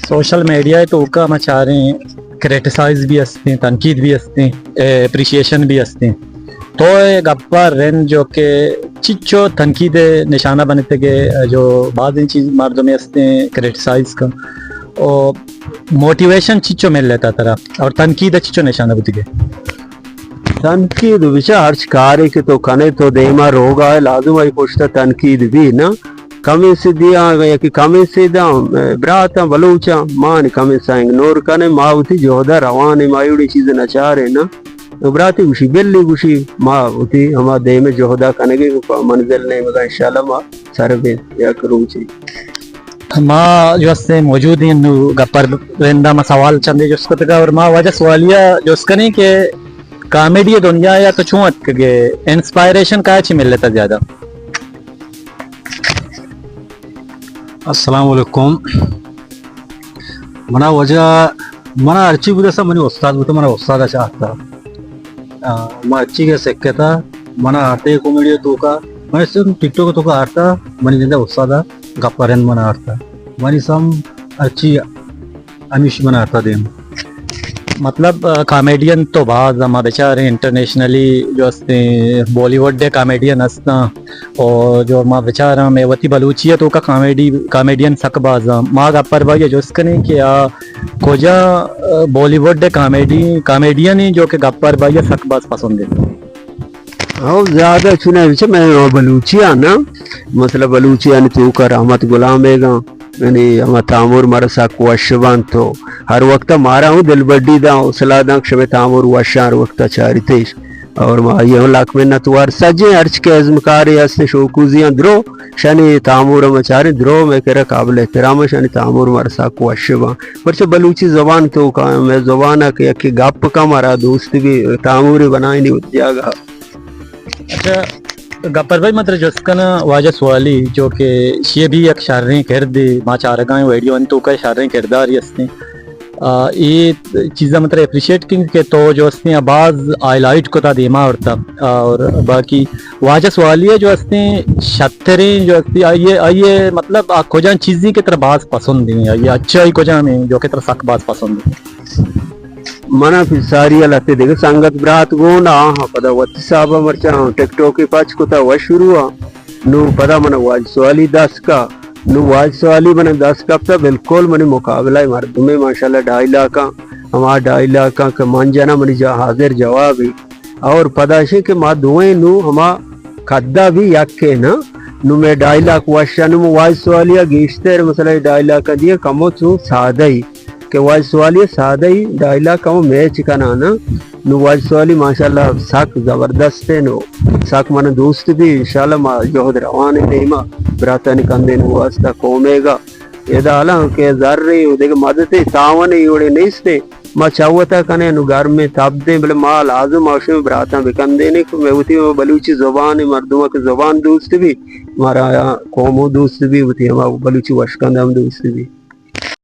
Social media तो का हम चाह रहे हैं क्रिटिसाइज भी हंसते हैं, तनकीद भी हंसते हैं, अप्रिशिएशन भी हंसते हैं. तो एक गप्पा रेन जो कि चिच्चो तनकीद निशाना बनते के जो बाद इन चीज़ मर्दों में हंसते हैं क्रिटिसाइज का और मोटिवेशन चिच्चो मिल लेता तरह और तनकीद चिच्चो निशाना बनते के तनकीद विचार कार्य के तो कने तो देमा रोगा है लाजुम आई पुष्टा तनकीद भी ना कमी से दिया या कि कमी से दा ब्राता बलूचा मान कमी सा इग्नोर कने मावती जोधा रवान मायुड़ी चीज नचारे ना ब्राती गुशी बेल्ली गुशी मावती हमा दे में जोधा कने के मंजिल नहीं मगा इंशाल्लाह मा सरबे या करूंची माँ जो से मौजूद हैं गप्पर रेंदा में सवाल चंदे जो उसको तक और माँ वजह सवालिया जो उसका नहीं कि कॉमेडी दुनिया या तो छुअत के इंस्पायरेशन का अच्छी मिल लेता ज्यादा. अस्सलाम वालेकुम मना वजह मना अर्ची बुदसा मनी उस्ताद बुता मना उस्ताद अच्छा आता मैं अर्ची के सेक्के था मना आते कॉमेडी तो का मैं सिर्फ टिकटॉक तो का आता मनी जिंदा उस्तादा गप्परेन मना आता मनी सम अर्ची अमिश मना आता देम मतलब कॉमेडियन तो बाद हम बेचारे इंटरनेशनली जो हंसते बॉलीवुड दे कॉमेडियन हंसता और जो माँ बेचारा मेवती बलूचिया तो का कॉमेडियन सकबाज माँ गप्पर भाई जो उसका नहीं किया कोजा बॉलीवुड दे कॉमेडियन ही जो कि गप्पर भाई सकबाज पसंद है और ज्यादा चुना विच मैं बलूचिया ना मतलब बलूचिया ने तो का रहमत गुलाम है यानी हम तामुर मरसा कुशवान तो हर वक्त मारा हूँ दिल बड्डी दा सलादा क्षमे तामुर वशा हर वक्त चारितेश और ये लाख में नतवार सजे अर्च के अजमकार यासने शोकुजियां द्रो शनि तामुर मचारे द्रो मैं कह रहा काबिल एहतराम शनि तामुर मरसा कुशवा पर जो बलूची जबान तो का मैं जबान के गप का मारा दोस्त भी तामुर बनाई नहीं जागा. अच्छा गप्पर भाई मतलब जो उसका ना वाजा सवाली जो कि ये भी एक शार्रें कर दे माँ चार गाएं वीडियो तो का शार्रें किरदार ये ये चीज़ें मतलब अप्रिशिएट के तो जो उसने आवाज़ हाईलाइट को था देमा और बाकी वाजा सवाली है जो उसने शतरें जो ये मतलब को जान चीज़ें की तरह बाज पसंद है ये अच्छा ही को जान जो की तरह सक बाज पसंद है मना फिर सारी लाते देखे संगत ब्रात गोना पदा वत्ती साबा मरचा टिकटॉक के पाच को था वह शुरू नु पदा मन वाज सवाली 10 का नु वाज सवाली मन 10 का था बिल्कुल मने मुकाबला है मर्द में माशाल्लाह 2.5 लाख का हमारा 2.5 लाख का मान जाना मनी जा हाजिर जवाब है और पदाशे के मा दुए नु हमा खद्दा भी याके ना नु मैं 2.5 लाख वाशा नु वाज सवालिया गिश्ते मसला 2.5 लाख का दिया कमो छु सादा ही के वाज सवाली सादा ही 2.5 लाख का मैच का ना नु वाज सवाली माशाल्लाह साक जबरदस्त है नो साक मन दोस्त भी इंशाल्लाह मा जोहद रवान है मा ब्राता ने कंदे नु वास्ता कोमेगा एदाला के जर्रे उदेगे मदते तावन योड़े नहींस्ते मा चावता कने नु घर में ताबदे बले माल आजम आशे ब्राता बिकंदे ने को मेवती बलूची जुबान मर्दों के जुबान दोस्त भी मारा कौमो दोस्त भी होती है बलूची वशकंद हम दोस्त भी